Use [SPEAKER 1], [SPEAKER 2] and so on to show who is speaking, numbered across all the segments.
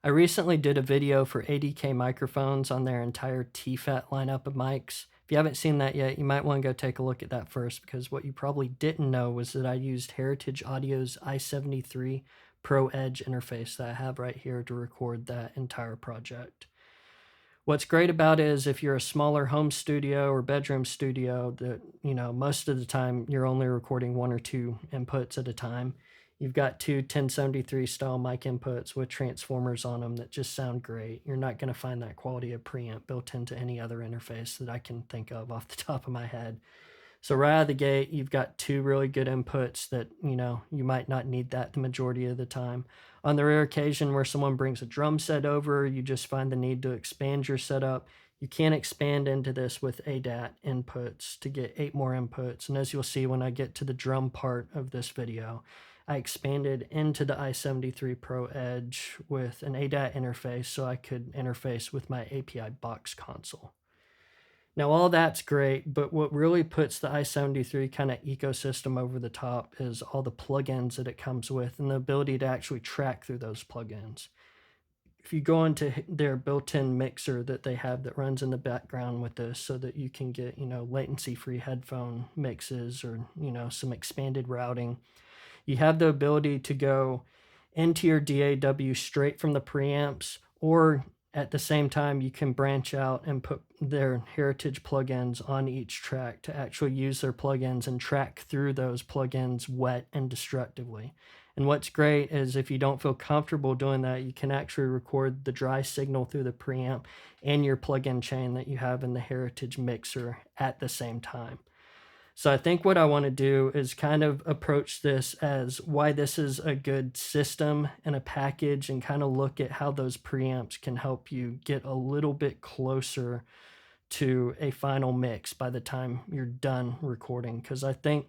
[SPEAKER 1] I recently did a video for ADK microphones on their entire T-Fet lineup of mics. If you haven't seen that yet, you might want to go take a look at that first, because what you probably didn't know was that I used Heritage Audio's i73 Pro Edge interface that I have right here to record that entire project. What's great about it is if you're a smaller home studio or bedroom studio that, most of the time you're only recording one or two inputs at a time. You've got two 1073 style mic inputs with transformers on them that just sound great. You're not going to find that quality of preamp built into any other interface that I can think of off the top of my head. So right out of the gate, you've got two really good inputs that, you might not need that the majority of the time. On the rare occasion where someone brings a drum set over, you just find the need to expand your setup. You can expand into this with ADAT inputs to get 8 more inputs. And as you'll see when I get to the drum part of this video, I expanded into the i73 Pro Edge with an ADAT interface so I could interface with my API box console. Now, all that's great, but what really puts the i73 kind of ecosystem over the top is all the plugins that it comes with and the ability to actually track through those plugins. If you go into their built-in mixer that they have that runs in the background with this so that you can get, latency-free headphone mixes or, some expanded routing, you have the ability to go into your DAW straight from the preamps, or at the same time, you can branch out and put their Heritage plugins on each track to actually use their plugins and track through those plugins wet and destructively. And what's great is if you don't feel comfortable doing that, you can actually record the dry signal through the preamp and your plugin chain that you have in the Heritage mixer at the same time. So I think what I want to do is kind of approach this as why this is a good system and a package, and kind of look at how those preamps can help you get a little bit closer to a final mix by the time you're done recording. Because I think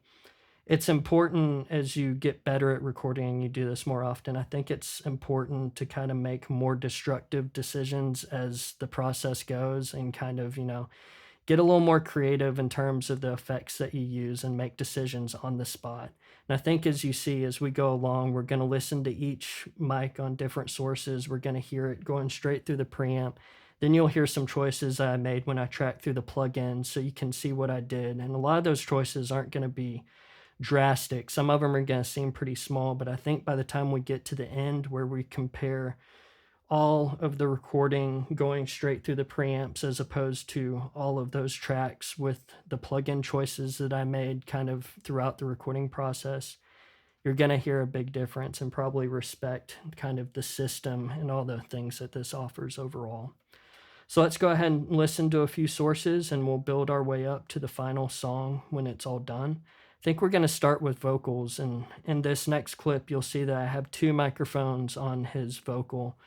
[SPEAKER 1] it's important as you get better at recording and you do this more often, I think it's important to kind of make more destructive decisions as the process goes and kind of, get a little more creative in terms of the effects that you use and make decisions on the spot. And I think as you see, as we go along, we're going to listen to each mic on different sources. We're going to hear it going straight through the preamp. Then you'll hear some choices I made when I tracked through the plugins so you can see what I did. And a lot of those choices aren't going to be drastic. Some of them are going to seem pretty small, but I think by the time we get to the end where we compare all of the recording going straight through the preamps as opposed to all of those tracks with the plugin choices that I made kind of throughout the recording process, you're going to hear a big difference and probably respect kind of the system and all the things that this offers overall. So let's go ahead and listen to a few sources and we'll build our way up to the final song when it's all done. I think we're going to start with vocals, and in this next clip you'll see that I have 2 microphones on his vocal.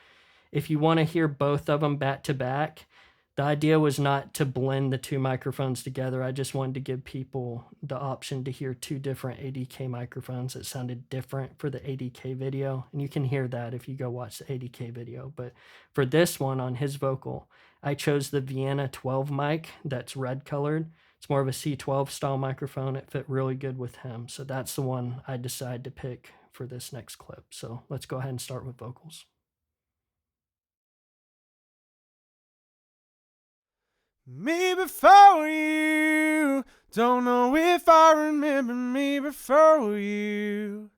[SPEAKER 1] If you want to hear both of them back to back, the idea was not to blend the 2 microphones together. I just wanted to give people the option to hear 2 different ADK microphones that sounded different for the ADK video. And you can hear that if you go watch the ADK video. But for this one on his vocal, I chose the Vienna 12 mic that's red colored. It's more of a C12 style microphone. It fit really good with him. So that's the one I decided to pick for this next clip. So let's go ahead and start with vocals.
[SPEAKER 2] Me before you, don't know if I remember me before you.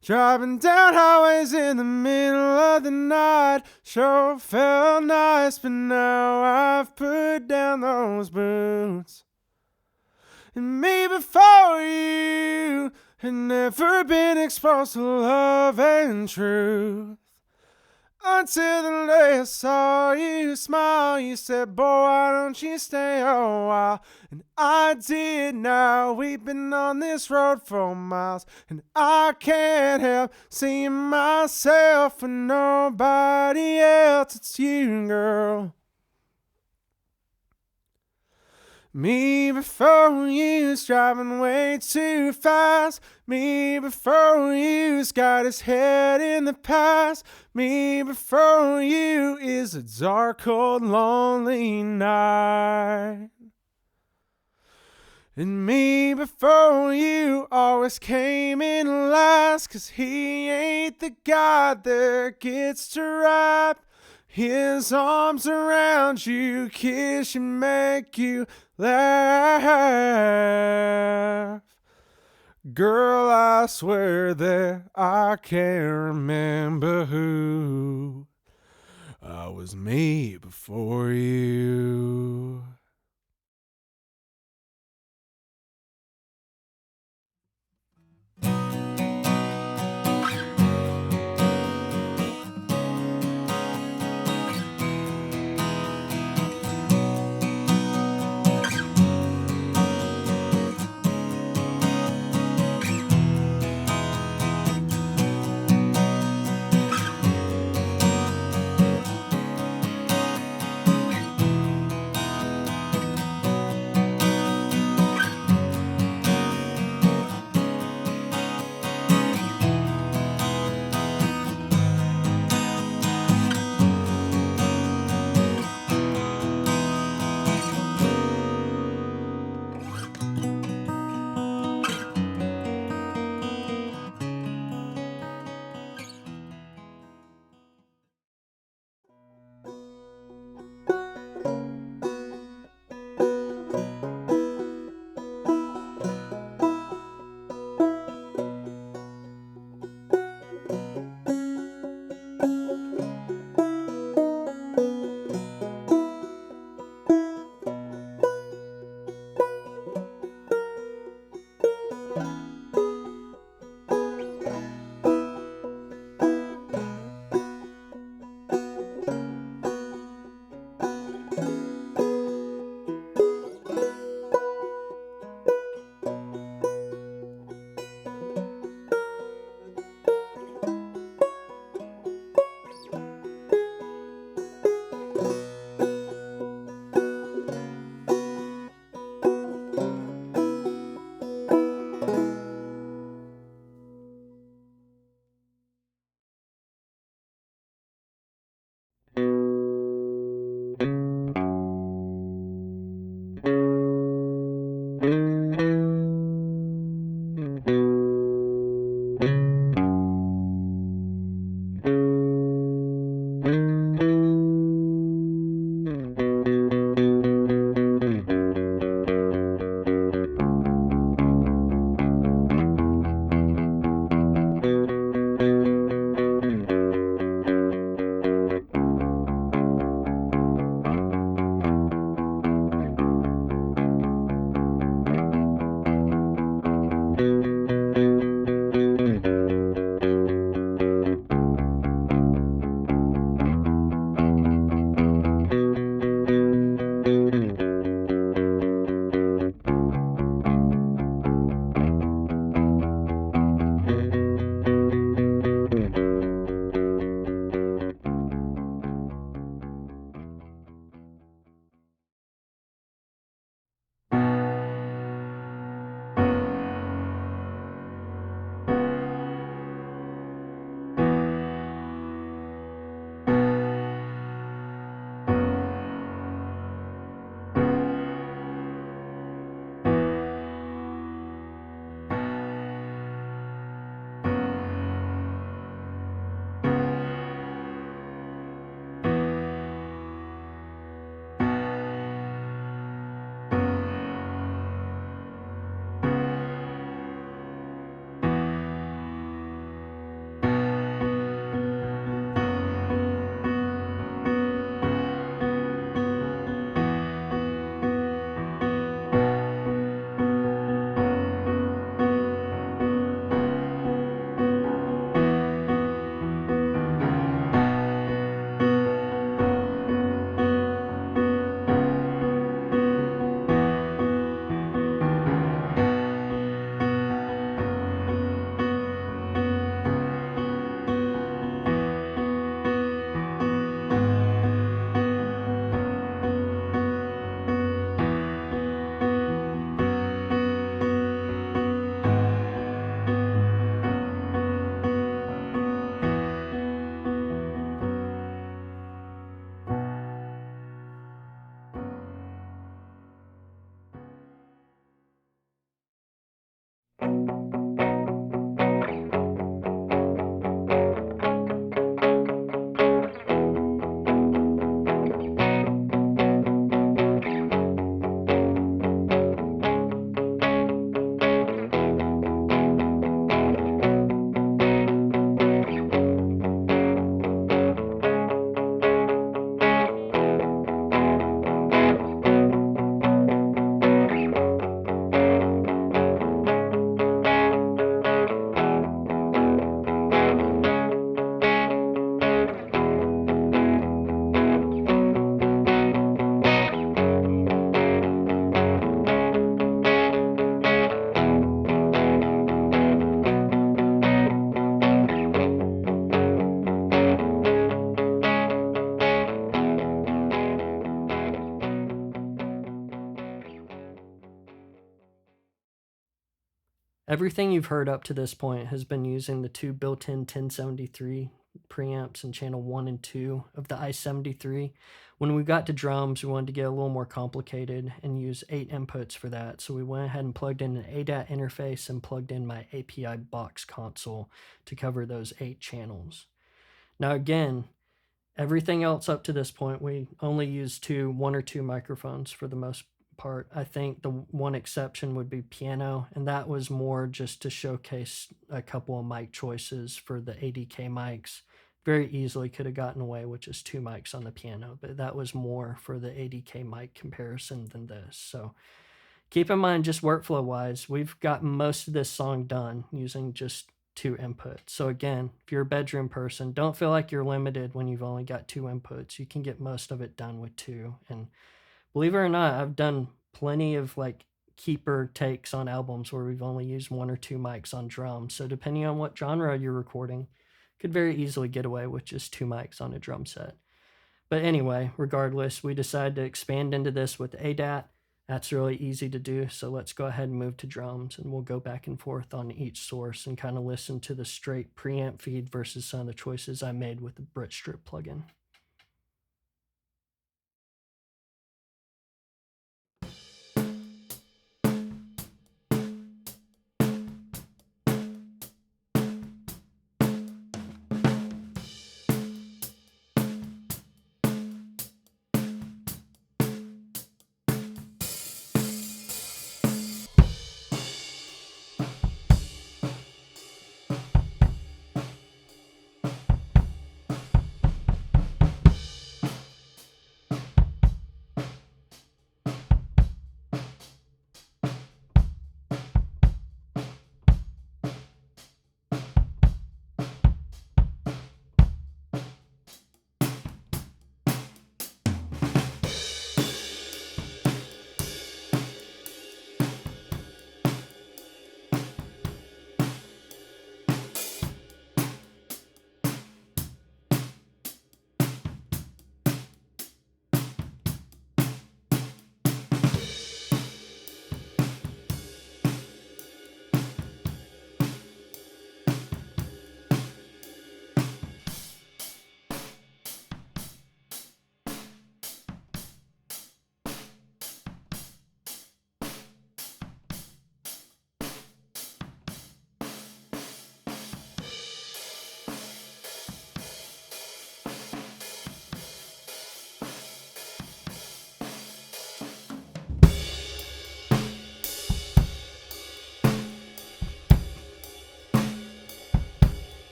[SPEAKER 2] Driving down highways in the middle of the night, sure felt nice, but now I've put down those boots. And me before you had never been exposed to love and truth. Until the day I saw you smile, you said, boy, why don't you stay a while? And I did. Now we've been on this road for miles, and I can't help seeing myself for nobody else. It's you, girl. Me before you's driving way too fast. Me before you's got his head in the past. Me before you is a dark, cold, lonely night. And me before you always came in last, 'cause he ain't the guy that gets to rap. His arms around you, kiss you, make you laugh. Girl, I swear that I can't remember who I was made before you.
[SPEAKER 1] Everything you've heard up to this point has been using the two built-in 1073 preamps in channel 1 and 2 of the i73. When we got to drums, we wanted to get a little more complicated and use 8 inputs for that. So we went ahead and plugged in an ADAT interface and plugged in my API box console to cover those 8 channels. Now again, everything else up to this point, we only used 1 or 2 microphones for the most part. I think the one exception would be piano, and that was more just to showcase a couple of mic choices for the ADK mics. Very easily could have gotten away with just 2 mics on the piano, but that was more for the ADK mic comparison than this. So keep in mind, just workflow wise, we've got most of this song done using just 2 inputs. So again, if you're a bedroom person, don't feel like you're limited when you've only got 2 inputs. You can get most of it done with 2. And believe it or not, I've done plenty of like keeper takes on albums where we've only used 1 or 2 mics on drums. So depending on what genre you're recording, could very easily get away with just 2 mics on a drum set. But anyway, regardless, we decided to expand into this with ADAT. That's really easy to do, so let's go ahead and move to drums, and we'll go back and forth on each source and kind of listen to the straight preamp feed versus some of the choices I made with the BritStrip plugin.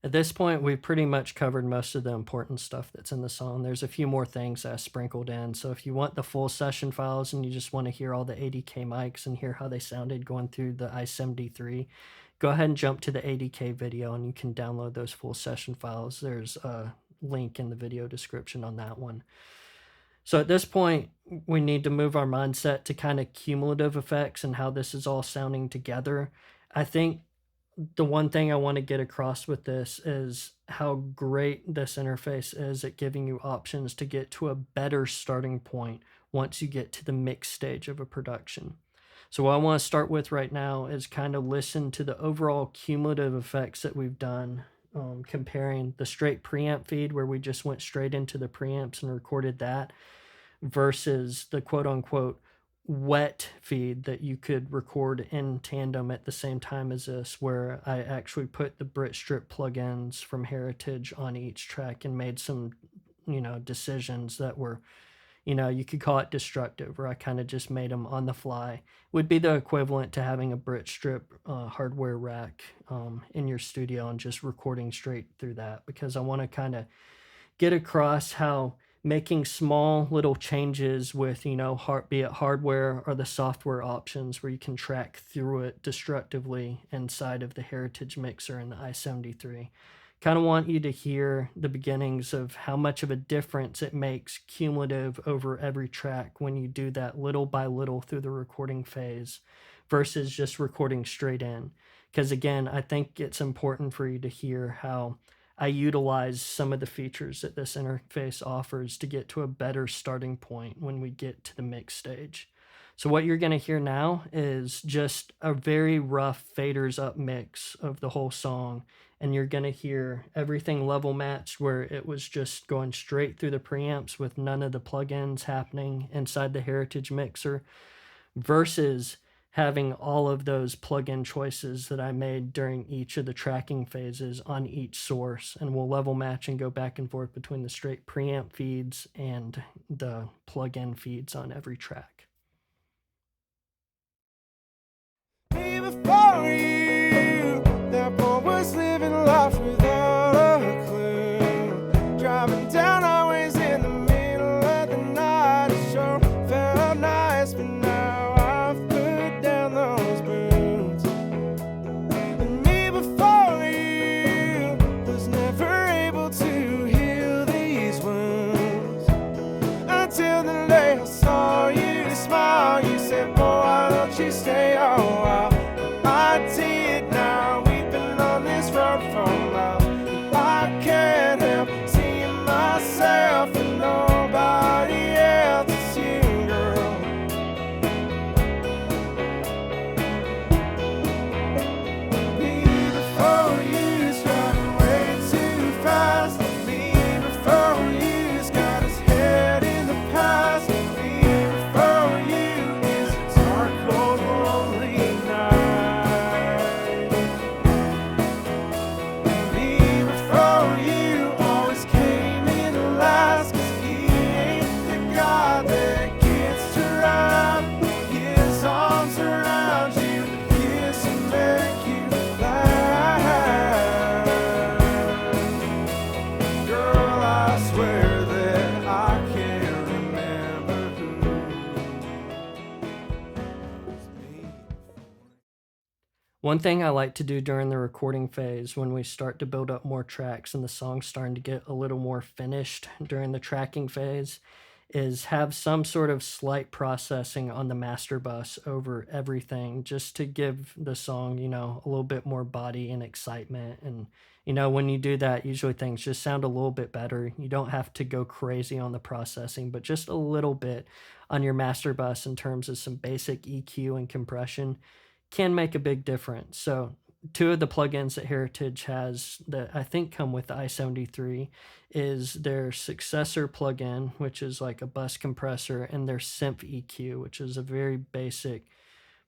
[SPEAKER 1] At this point, we've pretty much covered most of the important stuff that's in the song. There's a few more things I sprinkled in. So if you want the full session files and you just want to hear all the ADK mics and hear how they sounded going through the i73, go ahead and jump to the ADK video and you can download those full session files. There's a link in the video description on that one. So at this point, we need to move our mindset to kind of cumulative effects and how this is all sounding together. I think the one thing I want to get across with this is how great this interface is at giving you options to get to a better starting point once you get to the mix stage of a production. So what I want to start with right now is kind of listen to the overall cumulative effects that we've done, comparing the straight preamp feed where we just went straight into the preamps and recorded that versus the quote-unquote wet feed that you could record in tandem at the same time as this, where I actually put the BritStrip plugins from Heritage on each track and made some, decisions that were, you could call it destructive, where I kind of just made them on the fly. Would be the equivalent to having a BritStrip hardware rack in your studio and just recording straight through that, because I want to kind of get across how making small little changes with, be it hardware or the software options where you can track through it destructively inside of the Heritage mixer and the i73. Kind of want you to hear the beginnings of how much of a difference it makes cumulative over every track when you do that little by little through the recording phase versus just recording straight in. Because again, I think it's important for you to hear how I utilize some of the features that this interface offers to get to a better starting point when we get to the mix stage. So what you're going to hear now is just a very rough faders up mix of the whole song. And you're going to hear everything level matched, where it was just going straight through the preamps with none of the plugins happening inside the Heritage mixer, versus having all of those plugin choices that I made during each of the tracking phases on each source. And we'll level match and go back and forth between the straight preamp feeds and the plugin feeds on every track.
[SPEAKER 2] Before you, that boy was living life without a clue. Driving down highways in the middle of the night. It sure felt nice, but now I've put down those boots. And me before you was never able to heal these wounds until the day I saw you smile. You said, boy, why don't you stay a while? I did. Now we've been on this road for a while. I can't help seeing myself and nobody else. It's you, girl. Me before you's driving way too fast. Me before you's got his head in the past. Me before you is a dark, cold, lonely night. Me before you always came in last, 'cause he ain't the guy that gets to wrap his arms around you, kiss and make you laugh. Girl, I swear that I can't remember who was me.
[SPEAKER 1] One thing I like to do during the recording phase, when we start to build up more tracks and the song's starting to get a little more finished during the tracking phase, is have some sort of slight processing on the master bus over everything, just to give the song, a little bit more body and excitement. And, when you do that, usually things just sound a little bit better. You don't have to go crazy on the processing, but just a little bit on your master bus in terms of some basic EQ and compression can make a big difference. So two of the plugins that Heritage has that I think come with the i73 is their Successor plugin, which is like a bus compressor, and their Symph EQ, which is a very basic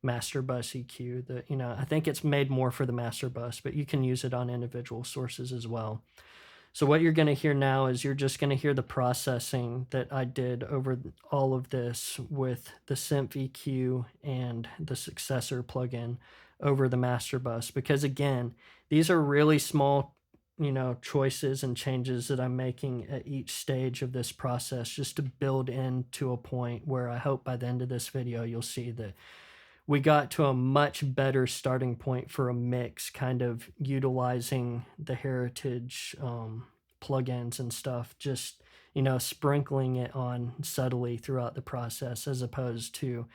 [SPEAKER 1] master bus EQ that, I think it's made more for the master bus, but you can use it on individual sources as well. So what you're going to hear now is you're just going to hear the processing that I did over all of this with the Symph EQ and the Successor plugin over the master bus. Because again, these are really small, choices and changes that I'm making at each stage of this process, just to build into a point where I hope by the end of this video, you'll see that we got to a much better starting point for a mix, kind of utilizing the Heritage plugins and stuff, just, sprinkling it on subtly throughout the process, as opposed to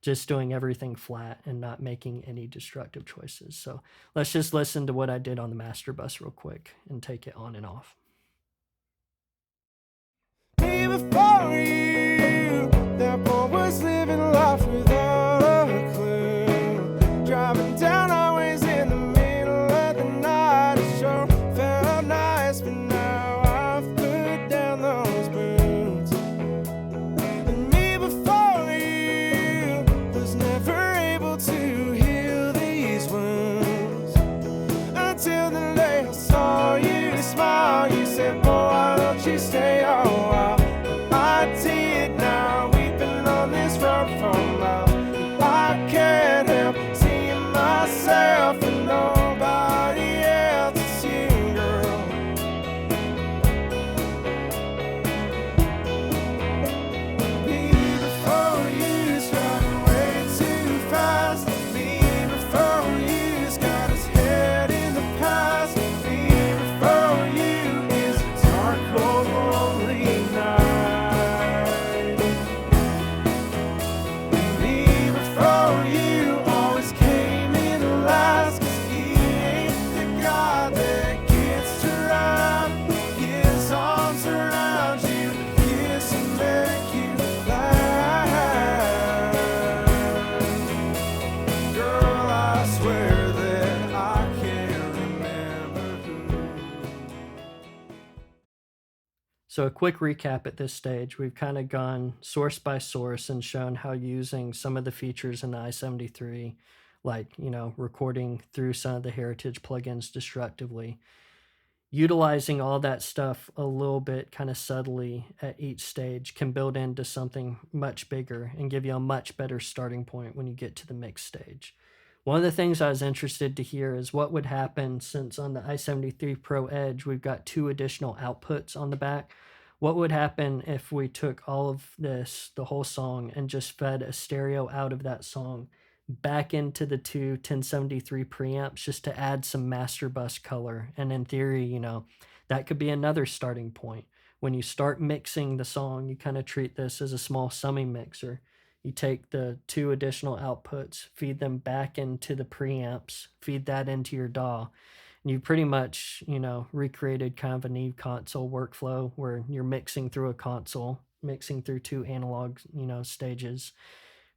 [SPEAKER 1] just doing everything flat and not making any destructive choices. So let's just listen to what I did on the master bus real quick and take it on and off.
[SPEAKER 2] Me before you, that boy was living life without a clue. Driving down highways in the middle of the night. It sure felt nice, but now I've put down those boots. And me before you was never able to heal these wounds until the day I saw you smile. You said, boy, why don't you stay a while? I did. Now
[SPEAKER 1] So a quick recap at this stage, we've kind of gone source by source and shown how using some of the features in the i73, like, recording through some of the Heritage plugins destructively, utilizing all that stuff a little bit kind of subtly at each stage can build into something much bigger and give you a much better starting point when you get to the mix stage. One of the things I was interested to hear is what would happen since on the i73 Pro Edge, we've got 2 additional outputs on the back. What would happen if we took all of this, the whole song, and just fed a stereo out of that song back into the 2 1073 preamps just to add some master bus color? And in theory, that could be another starting point. When you start mixing the song, you kind of treat this as a small summing mixer. You take the 2 additional outputs, feed them back into the preamps, feed that into your DAW, and you pretty much, recreated kind of a Neve console workflow where you're mixing through a console, mixing through 2 analog, stages,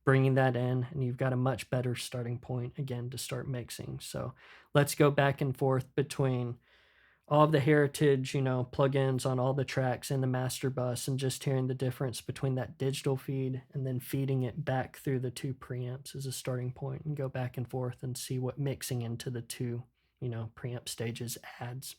[SPEAKER 1] bringing that in, and you've got a much better starting point again to start mixing. So let's go back and forth between all of the Heritage, plugins on all the tracks in the master bus and just hearing the difference between that digital feed and then feeding it back through the 2 preamps as a starting point, and go back and forth and see what mixing into the 2, preamp stages adds.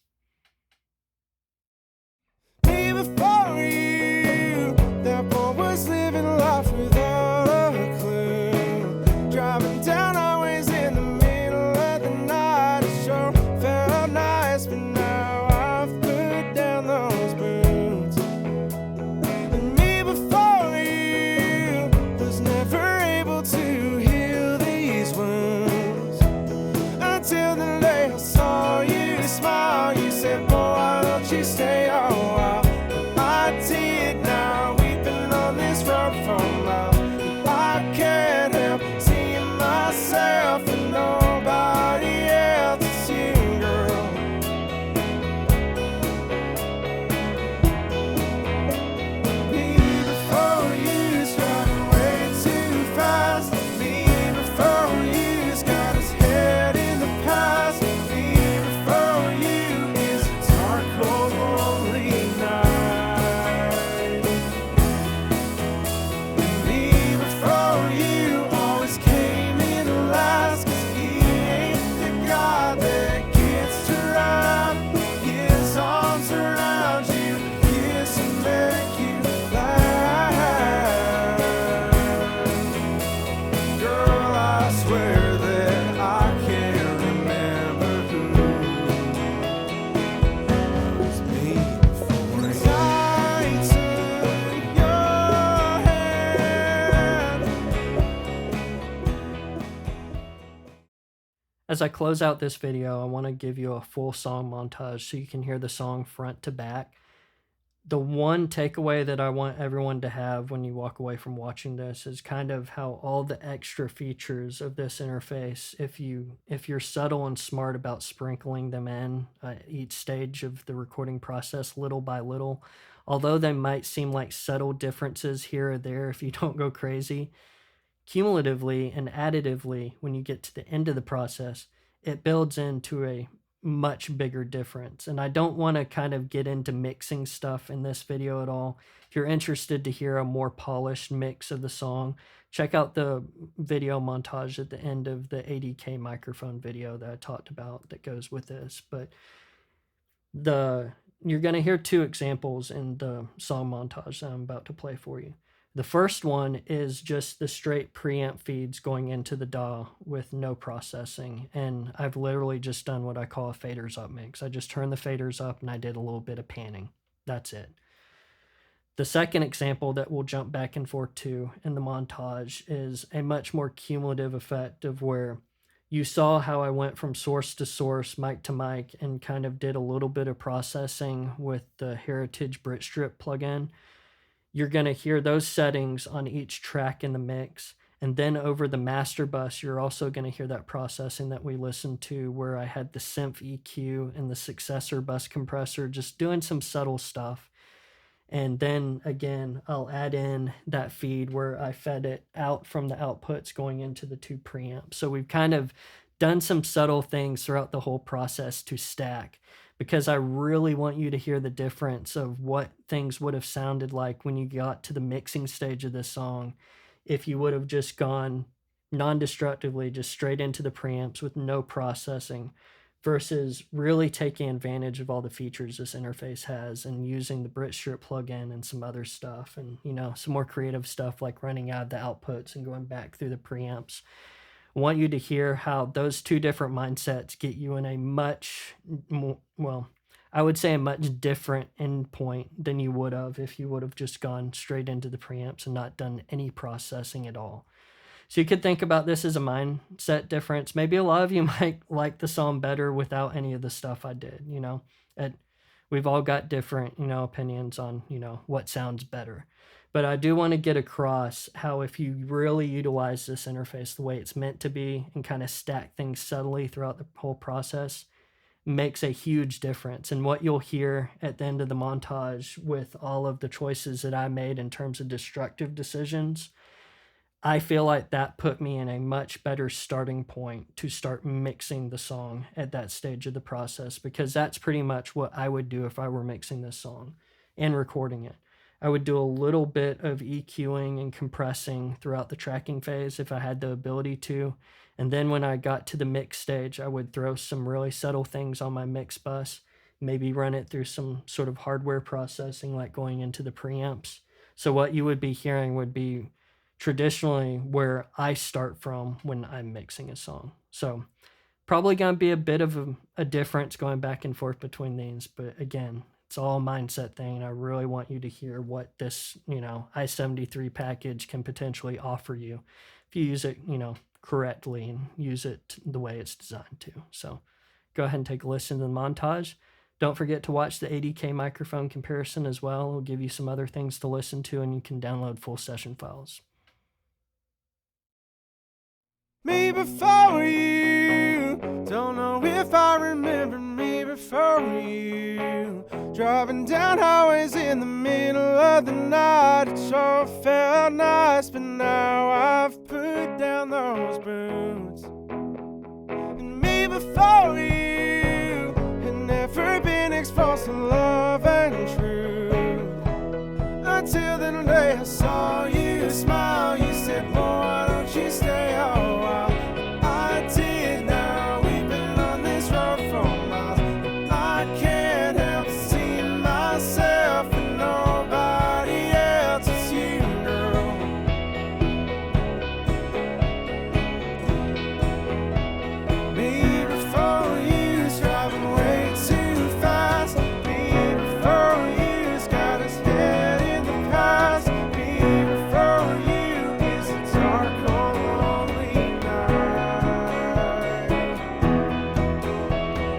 [SPEAKER 2] Before you, that boy was living life without a clue. Driving down highways in the middle of the night. It sure felt nice, but now I've put down those boots. And me before you was never able to heal these wounds until the day I saw you smile. You said, boy, why don't you stay a while? I did. Now we've been on this road for a while. I can't help seeing myself and nobody else. It's you, girl. Me before you's driving way too fast. Me before you's got his head in the past. Me before you is a dark, cold, lonely night. Me before you always came in last, 'cause he ain't the guy that gets to wrap his arms around you, kiss and make you laugh. Girl, I swear that I can't remember who was me before I took your hand.
[SPEAKER 1] As I close out this video, I want to give you a full song montage so you can hear the song front to back. The one takeaway that I want everyone to have when you walk away from watching this is kind of how all the extra features of this interface, if you're subtle and smart about sprinkling them in each stage of the recording process little by little, although they might seem like subtle differences here or there if you don't go crazy, cumulatively and additively, when you get to the end of the process, it builds into a much bigger difference. And I don't want to kind of get into mixing stuff in this video at all. If you're interested to hear a more polished mix of the song, check out the video montage at the end of the ADK microphone video that I talked about that goes with this. But you're going to hear 2 examples in the song montage that I'm about to play for you. The first one is just the straight preamp feeds going into the DAW with no processing, and I've literally just done what I call a faders up mix. I just turned the faders up and I did a little bit of panning. That's it. The second example that we'll jump back and forth to in the montage is a much more cumulative effect of where you saw how I went from source to source, mic to mic, and kind of did a little bit of processing with the Heritage BritStrip plugin. You're going to hear those settings on each track in the mix. And then over the master bus, you're also going to hear that processing that we listened to where I had the Symph EQ and the Successor bus compressor just doing some subtle stuff. And then again, I'll add in that feed where I fed it out from the outputs going into the 2 preamps. So we've kind of done some subtle things throughout the whole process to stack. because I really want you to hear the difference of what things would have sounded like when you got to the mixing stage of this song if you would have just gone non-destructively, just straight into the preamps with no processing, versus really taking advantage of all the features this interface has and using the BritStrip plugin and some other stuff, and some more creative stuff like running out of the outputs and going back through the preamps. I want you to hear how those two different mindsets get you in a much more, well, I would say a much different endpoint than you would have if you would have just gone straight into the preamps and not done any processing at all. So you could think about this as a mindset difference. Maybe a lot of you might like the song better without any of the stuff I did, we've all got different, opinions on, what sounds better. But I do want to get across how if you really utilize this interface the way it's meant to be and kind of stack things subtly throughout the whole process, makes a huge difference. And what you'll hear at the end of the montage with all of the choices that I made in terms of destructive decisions, I feel like that put me in a much better starting point to start mixing the song at that stage of the process, because that's pretty much what I would do if I were mixing this song and recording it. I would do a little bit of EQing and compressing throughout the tracking phase if I had the ability to. And then when I got to the mix stage, I would throw some really subtle things on my mix bus, maybe run it through some sort of hardware processing like going into the preamps. So what you would be hearing would be traditionally where I start from when I'm mixing a song. So probably going to be a bit of a difference going back and forth between these, but again, it's all a mindset thing. I really want you to hear what this, i73 package can potentially offer you if you use it, correctly and use it the way it's designed to. So go ahead and take a listen to the montage. Don't forget to watch the ADK microphone comparison as well. It'll give you some other things to listen to, and you can download full session files.
[SPEAKER 2] Me before you, don't know if I remember me before you. Driving down highways in the middle of the night, it sure felt nice, but now I've put down those boots. And me before you had never been exposed to love and truth, until the day I saw you smile. You said, boy, why don't you stay a while? I did. Now we've been on this road for miles, and I can't help seeing myself and nobody else. It's you, girl. Me before you's driving way too fast. Me before you's got his head in the past. Me before you is a dark, cold, lonely night.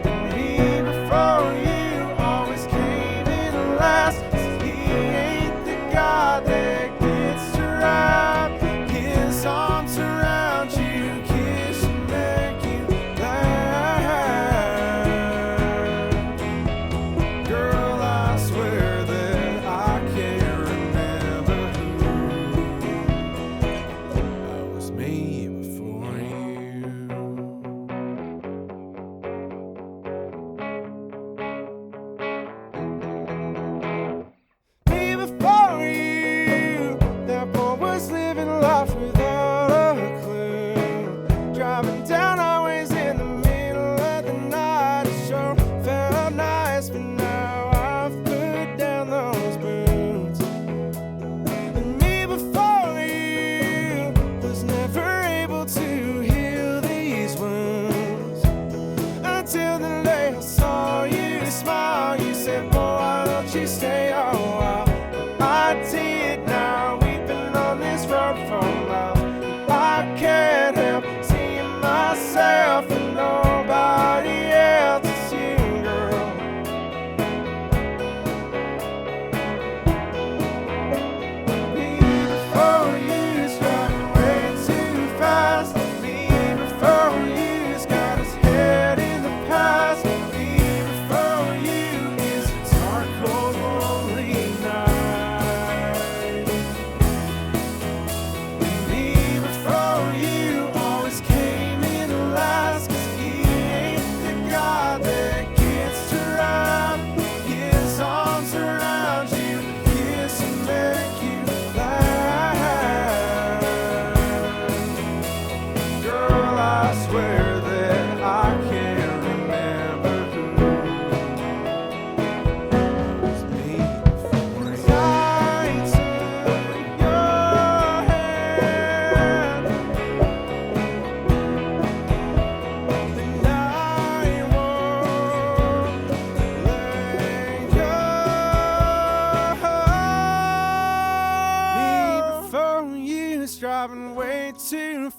[SPEAKER 2] And me before you always came in last. 'Cause he ain't the God that gets to wrap his arms around you, kiss and make you laugh. Girl, I swear that I can't remember who. I was me before you. Me before you, that boy was living life without a clue. Driving down highways in the middle of the night, it sure felt nice, but now I've put down those boots. And me before you was never able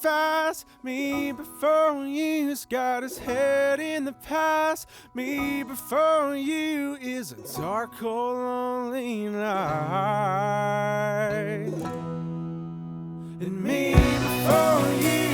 [SPEAKER 2] fast. Me before you's got his head in the past. Me before you is a dark, cold, lonely night. And me before you